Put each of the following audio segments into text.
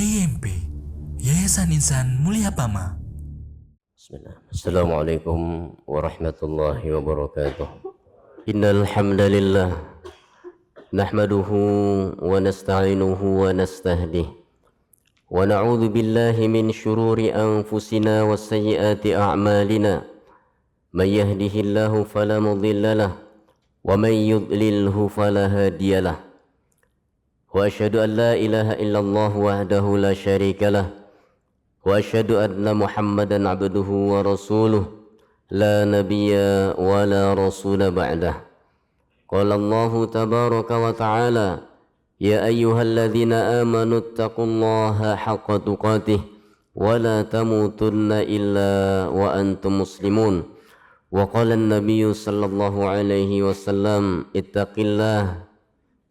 YIMP, Yayasan Insan Mulia Pama. Bismillah. Assalamualaikum warahmatullahi wabarakatuh. Innal hamdalillah nahmaduhu wa nasta'inuhu wa nastahdih wa na'udzu billahi min shururi anfusina wa sayyiati a'malina. May yahdihillahu fala mudilla lahu wa may yudlilhu fala hadiyalah. Wa asyhadu an la ilaha illallah wahdahu la syarika lah. Wa asyhadu anna Muhammadan abduhu wa rasuluh la nabiyya wa la rasula ba'dah. Qala Allahu tabaraka wa ta'ala ya ayyuhalladzina amanu taqullaha haqqa tuqatih wa la tamutunna illa wa antum muslimun. Wa qala an-nabiyyu sallallahu alaihi wasallam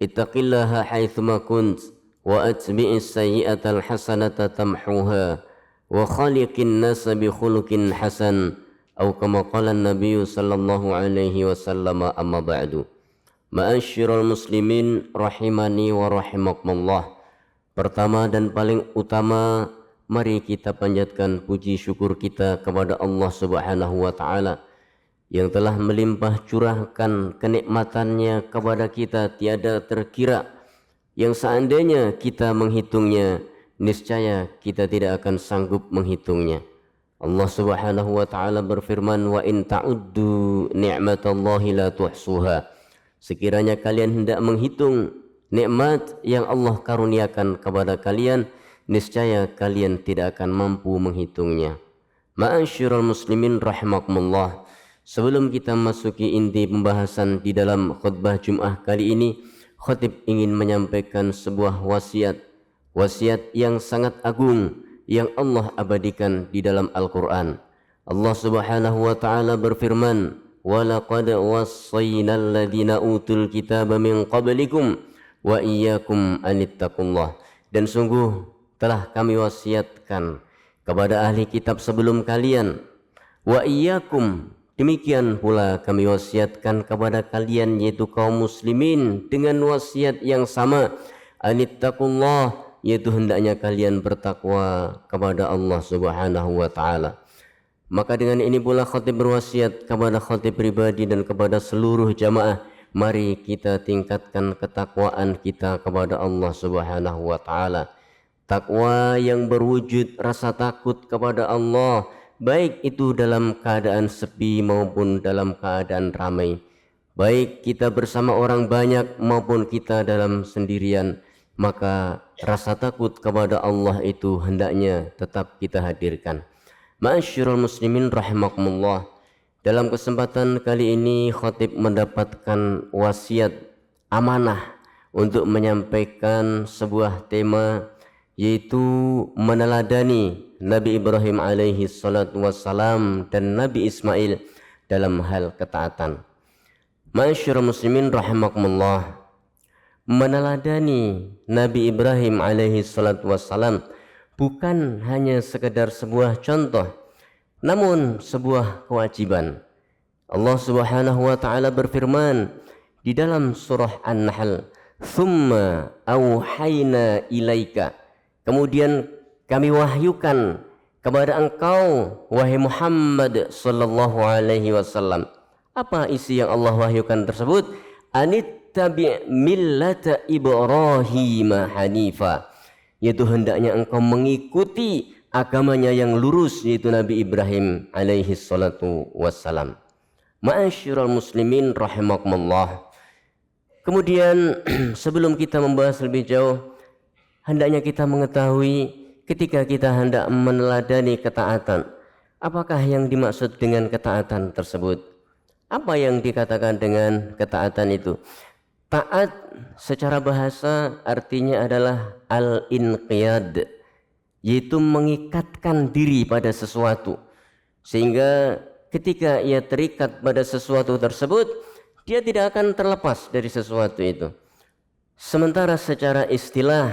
ittaqillaha haitsuma kunt wa atbi'is sayyi'atal hasanata tamhuha wa khaliqin nasa bi khuluqin hasan atau kama qala an-nabiy sallallahu alaihi wasallam. Amma ba'du. Ma'asyiral muslimin rahimani wa rahimakumullah. Pertama dan paling utama, mari kita panjatkan puji syukur kita kepada Allah Subhanahu wa taala yang telah melimpah curahkan kenikmatannya kepada kita tiada terkira, yang seandainya kita menghitungnya niscaya kita tidak akan sanggup menghitungnya. Allah Subhanahu wa taala berfirman, wa in ta'uddu ni'matallahi la tuhsuha. Sekiranya kalian hendak menghitung nikmat yang Allah karuniakan kepada kalian, niscaya kalian tidak akan mampu menghitungnya. Ma'asyiral muslimin rahimakumullah. Sebelum kita masuki inti pembahasan di dalam khutbah Jum'ah kali ini, khatib ingin menyampaikan sebuah wasiat yang sangat agung yang Allah abadikan di dalam Al-Quran. Allah Subhanahu wa ta'ala berfirman, وَلَقَدْ وَصَّيْنَا الَّذِينَ أُوتُوا الْكِتَابَ مِنْ قَبْلِكُمْ وَإِيَّاكُمْ أَنِ اتَّقُوا اللَّهَ. Dan sungguh telah kami wasiatkan kepada ahli kitab sebelum kalian, wa iyyakum, demikian pula kami wasiatkan kepada kalian yaitu kaum muslimin dengan wasiat yang sama, anittaqullah, yaitu hendaknya kalian bertakwa kepada Allah Subhanahu wa taala. Maka dengan ini pula khatib berwasiat kepada khatib pribadi dan kepada seluruh jamaah, mari kita tingkatkan ketakwaan kita kepada Allah Subhanahu wa taala. Takwa yang berwujud rasa takut kepada Allah, baik itu dalam keadaan sepi maupun dalam keadaan ramai, baik kita bersama orang banyak maupun kita dalam sendirian, maka rasa takut kepada Allah itu hendaknya tetap kita hadirkan. Ma'asyiral muslimin rahimakumullah. Dalam kesempatan kali ini khatib mendapatkan wasiat amanah untuk menyampaikan sebuah tema, yaitu meneladani Nabi Ibrahim alaihi salatu wassalam dan Nabi Ismail dalam hal ketaatan. Ma'asyiral muslimin rahimakumullah, meneladani Nabi Ibrahim alaihi salatu wassalam bukan hanya sekedar sebuah contoh, namun sebuah kewajiban. Allah Subhanahu wa taala berfirman di dalam surah An-Nahl, "Tsumma auhayna ilaika." Kemudian kami wahyukan kepada engkau wahai Muhammad sallallahu alaihi wasallam. Apa isi yang Allah wahyukan tersebut? Anittabi' millata Ibrahim hanifa, yaitu hendaknya engkau mengikuti agamanya yang lurus, yaitu Nabi Ibrahim alaihi salatu wassalam. Ma'asyiral muslimin rahimakumullah. Kemudian sebelum kita membahas lebih jauh, hendaknya kita mengetahui ketika kita hendak meneladani ketaatan, apakah yang dimaksud dengan ketaatan tersebut? Apa yang dikatakan dengan ketaatan itu? Taat secara bahasa artinya adalah al-inqiyad, yaitu mengikatkan diri pada sesuatu, sehingga ketika ia terikat pada sesuatu tersebut, dia tidak akan terlepas dari sesuatu itu. Sementara secara istilah,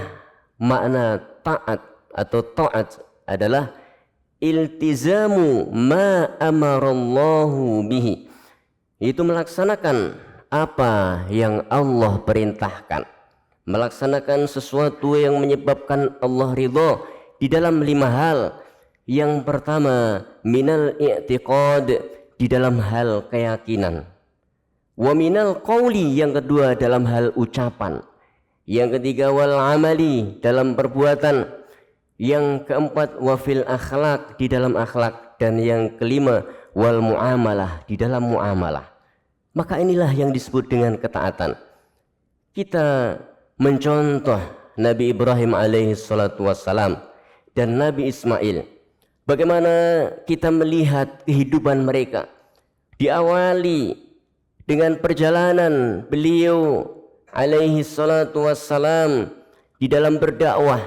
makna taat atau taat adalah iltizamu ma amarallahu bihi, itu melaksanakan apa yang Allah perintahkan. melaksanakan sesuatu yang menyebabkan Allah ridho di dalam 5 hal. Yang pertama, minal i'tiqad, di dalam hal keyakinan. Wa minal qawli, yang kedua dalam hal ucapan. Yang ketiga, wal amali, dalam perbuatan. Yang keempat, wa fil akhlak, di dalam akhlak. Dan yang kelima, wal muamalah, di dalam muamalah. Maka inilah yang disebut dengan ketaatan. Kita mencontoh Nabi Ibrahim alaihi salatu wassalam dan Nabi Ismail. Bagaimana kita melihat kehidupan mereka. Diawali dengan perjalanan beliau alaihi salatu wassalam di dalam berdakwah,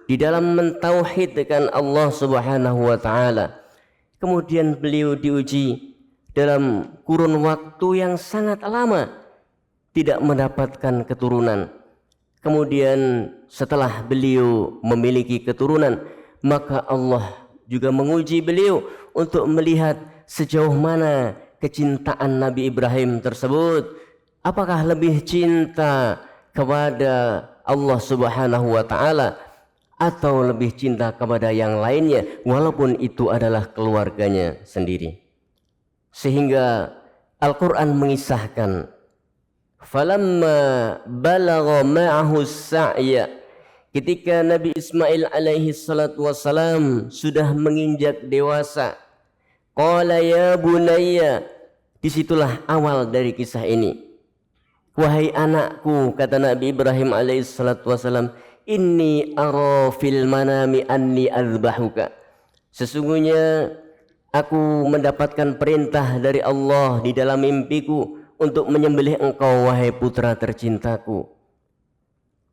di dalam mentauhidkan Allah subhanahu wa ta'ala. Kemudian beliau diuji dalam kurun waktu yang sangat lama, tidak mendapatkan keturunan. Kemudian setelah beliau memiliki keturunan, maka Allah juga menguji beliau untuk melihat sejauh mana kecintaan Nabi Ibrahim tersebut. Apakah lebih cinta kepada Allah subhanahu wa ta'ala atau lebih cinta kepada yang lainnya, walaupun itu adalah keluarganya sendiri. Sehingga Al-Quran mengisahkan, falamma balagha ma'ahu sa'ya, ketika Nabi Ismail alaihi salatu wassalam sudah menginjak dewasa, qala ya bunayya, disitulah awal dari kisah ini. Wahai anakku, kata Nabi Ibrahim alaihi salatu wassalam, inni ara fil manami anni azbahuka, sesungguhnya aku mendapatkan perintah dari Allah di dalam mimpiku untuk menyembelih engkau, wahai putra tercintaku.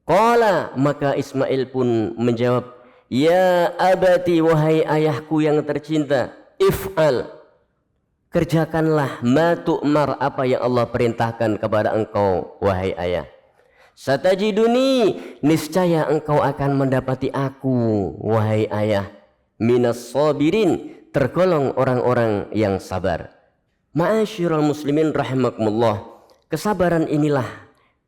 Qala, maka Ismail pun menjawab, ya abati, wahai ayahku yang tercinta, if'al, kerjakanlah ma tu'mar, apa yang Allah perintahkan kepada engkau, wahai ayah. Satajiduni, niscaya engkau akan mendapati aku, wahai ayah, minas sabirin, tergolong orang-orang yang sabar. Ma'asyiral muslimin rahimakumullah, kesabaran inilah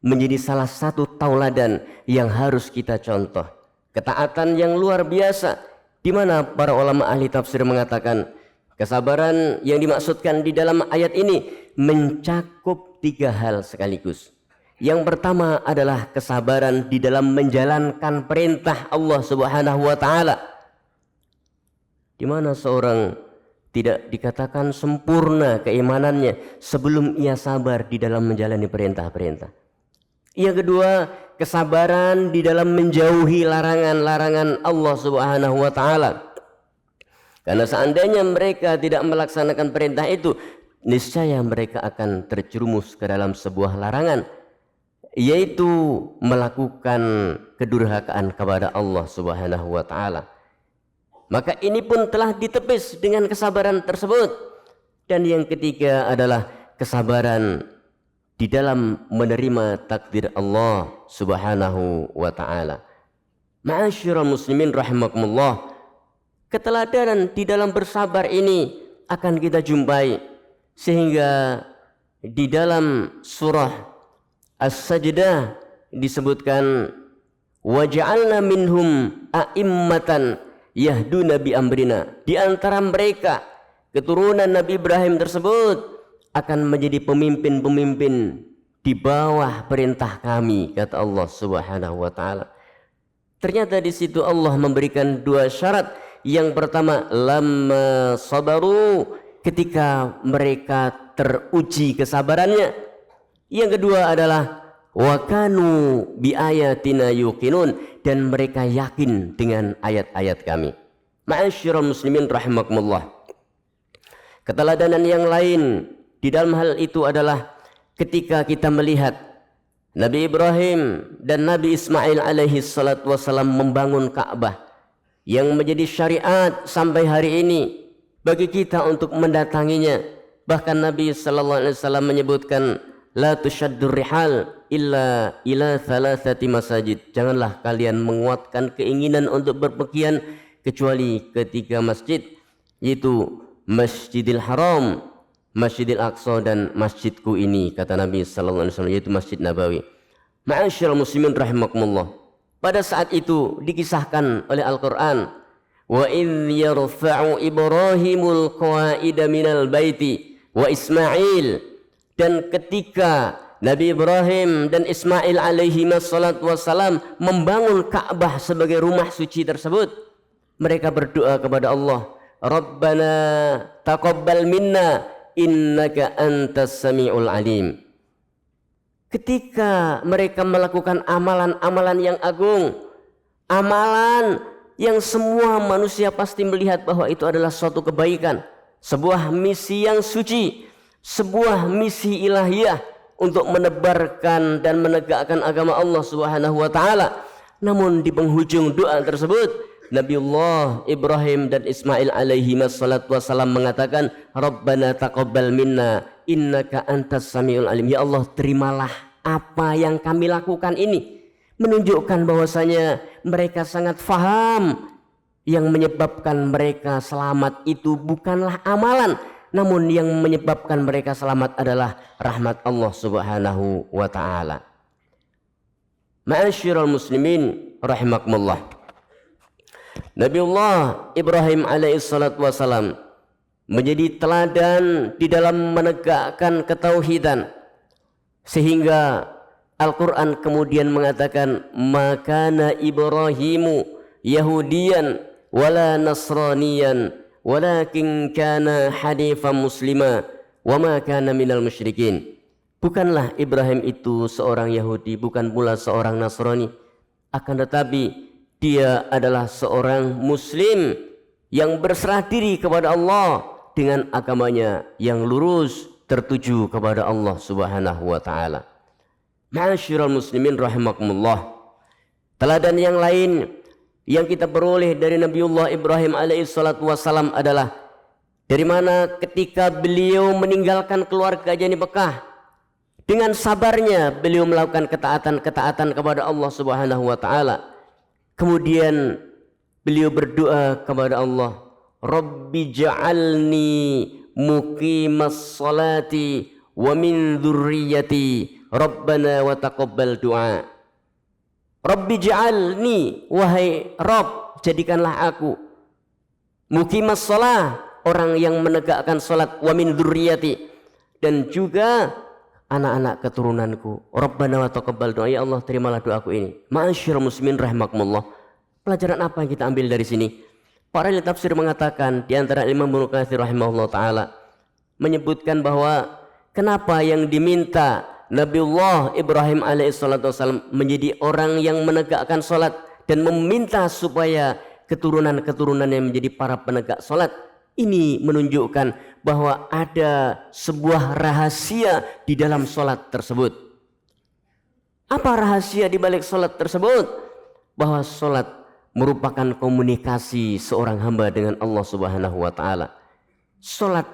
menjadi salah satu tauladan yang harus kita contoh. Ketaatan yang luar biasa, di mana para ulama ahli tafsir mengatakan kesabaran yang dimaksudkan di dalam ayat ini mencakup 3 hal sekaligus. Yang pertama adalah kesabaran di dalam menjalankan perintah Allah subhanahu wa ta'ala, di mana seorang tidak dikatakan sempurna keimanannya sebelum ia sabar di dalam menjalani perintah-perintah. Yang kedua, kesabaran di dalam menjauhi larangan-larangan Allah subhanahu wa ta'ala. Karena seandainya mereka tidak melaksanakan perintah itu, niscaya mereka akan terjerumus ke dalam sebuah larangan, yaitu melakukan kedurhakaan kepada Allah subhanahu wa ta'ala. Maka ini pun telah ditepis dengan kesabaran tersebut. Dan yang ketiga adalah kesabaran di dalam menerima takdir Allah subhanahu wa ta'ala. Ma'asyiral muslimin rahimakumullah, keteladanan di dalam bersabar ini akan kita jumpai. Sehingga di dalam surah As-Sajdah disebutkan, waja'alna minhum a'immatan yahduna bi amrina, di antara mereka keturunan Nabi Ibrahim tersebut akan menjadi pemimpin-pemimpin di bawah perintah kami, kata Allah subhanahu wa ta'ala. Ternyata di situ Allah memberikan 2 syarat. Yang pertama, lamma sabaru, ketika mereka teruji kesabarannya. Yang kedua adalah wa kanu bi ayatina yuqinun, dan mereka yakin dengan ayat-ayat kami. Ma'asyiral muslimin rahimakumullah, keteladanan yang lain di dalam hal itu adalah ketika kita melihat Nabi Ibrahim dan Nabi Ismail alaihi salatu wassalam membangun Ka'bah yang menjadi syariat sampai hari ini bagi kita untuk mendatanginya. Bahkan Nabi sallallahu alaihi wasallam menyebutkan, la tushaddur rihal illa ila thalathati masajid, janganlah kalian menguatkan keinginan untuk berpergian kecuali ke 3 masjid, yaitu Masjidil Haram, Masjidil Aqsa, dan masjidku ini, kata Nabi sallallahu alaihi wasallam, yaitu Masjid Nabawi. Ma'asyiral muslimin rahimakumullah. Pada saat itu dikisahkan oleh Al-Quran, wa idh yarfa'u Ibrahimul qawaida minal baiti wa Ismail, dan ketika Nabi Ibrahim dan Ismail alaihi wassalatu wassalam membangun Ka'bah sebagai rumah suci tersebut, mereka berdoa kepada Allah, Rabbana taqabbal minna innaka antas sami'ul alim. Ketika mereka melakukan amalan-amalan yang agung, amalan yang semua manusia pasti melihat bahwa itu adalah suatu kebaikan, sebuah misi yang suci, sebuah misi ilahiyah untuk menebarkan dan menegakkan agama Allah Subhanahu wa taala. Namun di penghujung doa tersebut, Nabiullah Ibrahim dan Ismail alaihi wassalam mengatakan, Rabbana taqabbal minna innaka antas samiul alim. Ya Allah, terimalah apa yang kami lakukan ini. Menunjukkan bahwasanya mereka sangat faham yang menyebabkan mereka selamat itu bukanlah amalan, namun yang menyebabkan mereka selamat adalah rahmat Allah Subhanahu wa taala. Ma'asyiral muslimin rahimakumullah. Nabiullah Ibrahim alaihissalatu wassalam menjadi teladan di dalam menegakkan ketauhidan, sehingga Al-Quran kemudian mengatakan, makana Ibrahimu Yahudiyan wala Nasraniyan walakin kana hanifan muslima wa ma kana minal musyrikin. Bukanlah Ibrahim itu seorang Yahudi, bukan pula seorang Nasrani, akan tetapi dia adalah seorang muslim yang berserah diri kepada Allah dengan agamanya yang lurus tertuju kepada Allah Subhanahu wa taala. Ma'asyiral muslimin rahimakumullah. Teladan yang lain yang kita peroleh dari Nabiullah Ibrahim alaihissalatu wassalam adalah dari mana ketika beliau meninggalkan keluarganya di Mekah, dengan sabarnya beliau melakukan ketaatan kepada Allah Subhanahu wa taala. Kemudian beliau berdoa kepada Allah, Rabbi ja'alni muqimas salati wa min dzurriyyati Rabbana wa taqabbal du'a. Rabbi ja'alni, wahai Rabb, jadikanlah aku muqimas shalah, orang yang menegakkan salat, wa min dzurriyyati, dan juga anak-anak keturunanku. Rabbana wa taqabbal du'a, ya Allah terimalah doaku ini. Ma'asyiral muslimin rahimakumullah. Pelajaran apa yang kita ambil dari sini? Para ahli tafsir mengatakan, di antara Imam Ibnu Katsir rahimahullah taala menyebutkan bahwa kenapa yang diminta Nabiullah Ibrahim alaihissalatu wassalam menjadi orang yang menegakkan salat dan meminta supaya keturunan-keturunan yang menjadi para penegak salat. Ini menunjukkan bahwa ada sebuah rahasia di dalam salat tersebut. Apa rahasia di balik salat tersebut? Bahwa salat merupakan komunikasi seorang hamba dengan Allah Subhanahu wa taala. Salat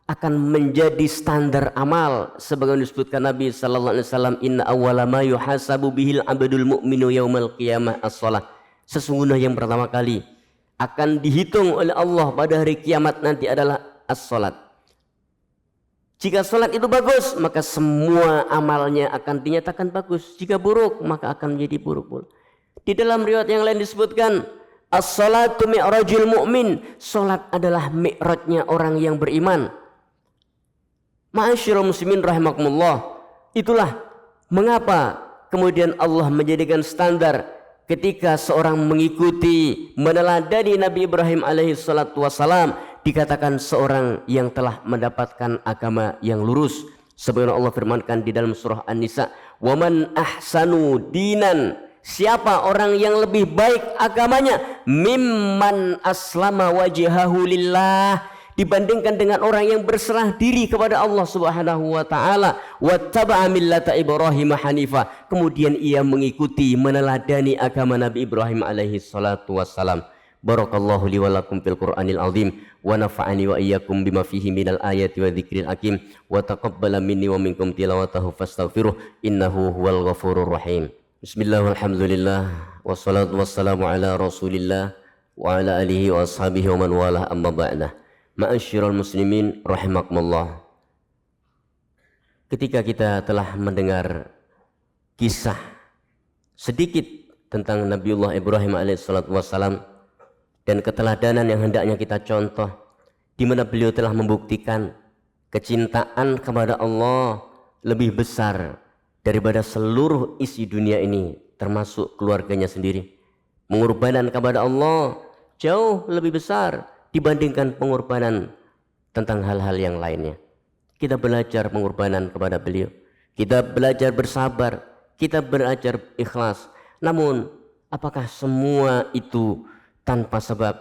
akan menjadi standar amal sebagaimana disebutkan Nabi sallallahu alaihi wasallam, inna awwala ma yuhasabu bihil abdul mu'minu yaumal qiyamah as-shalah. Sesungguhnya yang pertama kali akan dihitung oleh Allah pada hari kiamat nanti adalah as-salat. Jika salat itu bagus, maka semua amalnya akan dinyatakan bagus. Jika buruk, maka akan menjadi buruk pula. Di dalam riwayat yang lain disebutkan, as-salatu mi'rajul mu'min, salat adalah mi'rajnya orang yang beriman. Ma'asyiral muslimin rahimakumullah. Itulah mengapa kemudian Allah menjadikan standar ketika seorang mengikuti, meneladani Nabi Ibrahim alaihi salatu wassalam, dikatakan seorang yang telah mendapatkan agama yang lurus. Sebagaimana Allah firmankan di dalam surah An-Nisa, "Waman ahsanu dinan", siapa orang yang lebih baik agamanya, mimman aslama wajhahu lillah, dibandingkan dengan orang yang berserah diri kepada Allah Subhanahu wa taala, wattaba'a millata Ibrahim hanifa, kemudian ia mengikuti, meneladani agama Nabi Ibrahim alaihi salatu wassalam. Barakallahu li wa lakum fil Qur'anil azim wa nafa'ani wa iyyakum bima fihi minal ayati wa dzikril hakim wa taqabbala minni wa minkum tilawatahu fastaghfiruh innahu huwal ghafurur rahim. Bismillah walhamdulillah wassalatu wassalamu ala Rasulillah wa ala alihi wa ashabihi wa man walah, amma ba'dah. Ma'asyiral muslimin rahimakumullah. Ketika kita telah mendengar kisah sedikit tentang Nabiullah Ibrahim alaihissalatu wassalam dan keteladanan yang hendaknya kita contoh, di mana beliau telah membuktikan kecintaan kepada Allah lebih besar daripada seluruh isi dunia ini, termasuk keluarganya sendiri. Pengorbanan kepada Allah jauh lebih besar dibandingkan pengorbanan tentang hal-hal yang lainnya. Kita belajar pengorbanan kepada beliau, kita belajar bersabar, kita belajar ikhlas. Namun apakah semua itu tanpa sebab?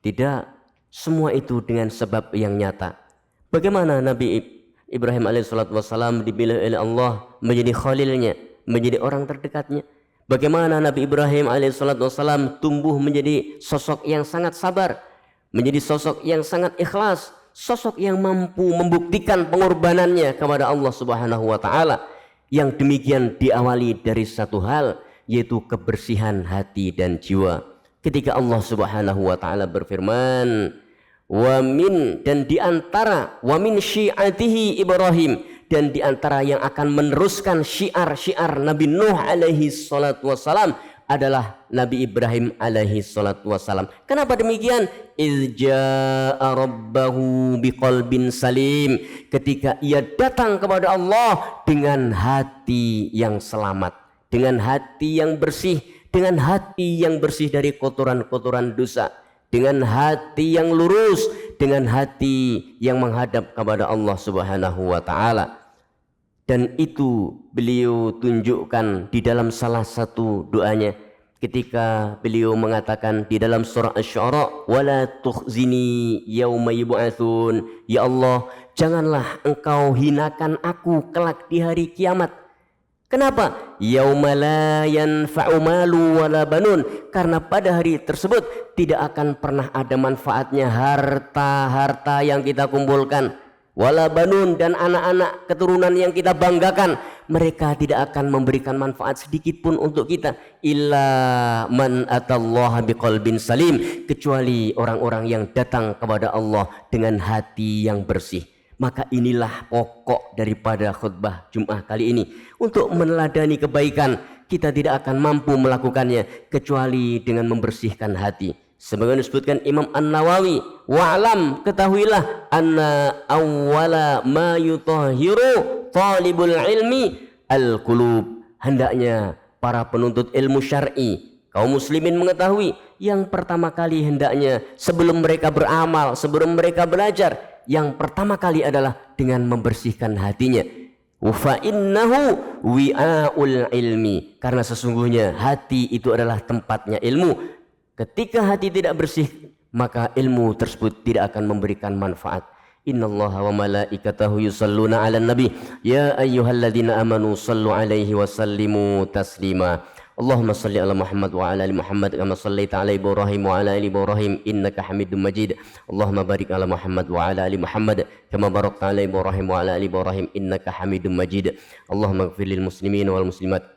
Tidak, semua itu dengan sebab yang nyata. Bagaimana Nabi Ibrahim alaihissalam dipilih oleh Allah menjadi khalilnya, menjadi orang terdekatnya. Bagaimana Nabi Ibrahim alaihissalam tumbuh menjadi sosok yang sangat sabar, menjadi sosok yang sangat ikhlas, sosok yang mampu membuktikan pengorbanannya kepada Allah Subhanahu wa taala. Yang demikian diawali dari satu hal, yaitu kebersihan hati dan jiwa. Ketika Allah Subhanahu wa taala berfirman, wa min, dan diantara wa min syi'atihi Ibrahim, dan diantara yang akan meneruskan syiar-syiar Nabi Nuh alaihi salatu wassalam adalah Nabi Ibrahim alaihi salatu wassalam. Kenapa demikian? Izja'a rabbahu biqalbin salim, ketika ia datang kepada Allah dengan hati yang selamat, dengan hati yang bersih, dengan hati yang bersih dari kotoran-kotoran dosa, dengan hati yang lurus, dengan hati yang menghadap kepada Allah Subhanahu wa taala. Dan itu beliau tunjukkan di dalam salah satu doanya ketika beliau mengatakan di dalam surah Asy-Syu'ara, wala tukhzini yauma yub'atsun, ya Allah, janganlah engkau hinakan aku kelak di hari kiamat. Kenapa? Yauma la yanfa'u malu wala banun, karena pada hari tersebut tidak akan pernah ada manfaatnya harta-harta yang kita kumpulkan, wala banun, dan anak-anak keturunan yang kita banggakan, mereka tidak akan memberikan manfaat sedikit pun untuk kita, illa man atallaha biqalbin salim, kecuali orang-orang yang datang kepada Allah dengan hati yang bersih. Maka inilah pokok daripada khutbah Jum'ah kali ini. Untuk meneladani kebaikan, kita tidak akan mampu melakukannya kecuali dengan membersihkan hati. Sebagaimana disebutkan Imam An-Nawawi, wa'lam, ketahuilah, anna awwala ma yutahhiru talibul ilmi al-qulub. Hendaknya para penuntut ilmu syar'i, kaum muslimin mengetahui, yang pertama kali hendaknya sebelum mereka beramal, sebelum mereka belajar, yang pertama kali adalah dengan membersihkan hatinya. Wa innahu wi'aul ilmi, karena sesungguhnya hati itu adalah tempatnya ilmu. Ketika hati tidak bersih, maka ilmu tersebut tidak akan memberikan manfaat. Innallaha wa malaikatahu yusalluna 'alan nabi ya ayyuhalladzina amanu sallu 'alaihi wa sallimu taslima. Allahumma salli ala Muhammad wa ala ali Muhammad kama sallaita ala Ibrahim wa ala ali Ibrahim innaka Hamidum Majid. Allahumma barik ala Muhammad wa ala ali Muhammad kama barakta ala Ibrahim wa ala ali Ibrahim innaka Hamidum Majid. Allahumma ighfir lil muslimin wal muslimat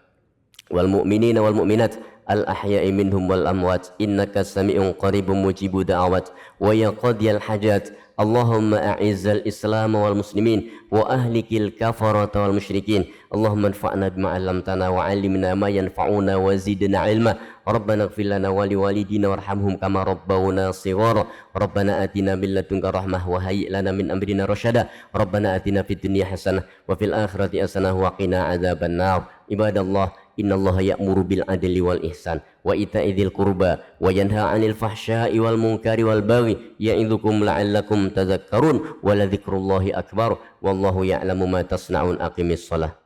wal mu'minina wal mu'minat al ahya'i minhum wal amwat innaka sami'un qaribun mujibud da'awat wa ya qadiyal hajat. Allahumma a'izzal islam wal muslimin wa ahlikil kafarata wal musyrikin. Allahumma anfa'na bima 'allamtana wa 'allimna ma yanfa'una wa zidna 'ilma. Rabbana ighfir lana wa liwalidina warhamhum kama rabbawna shighara. Rabbana atina min ladunka rahmah wa hayyi' lana min amrina rasyada. Rabbana atina fid dunya hasanah wa fil akhirati hasanah wa qina adzabannar. Ibadallah, innallaha ya'muru bil adli wal ihsan wa ita'i dzil qurba wa yanha 'anil fahsya'i wal munkari wal baghi ya'idzukum la'allakum tadhakkarun wa la dzikrullahi akbar wallahu ya'lamu ma tasna'un. Aqimis shalah.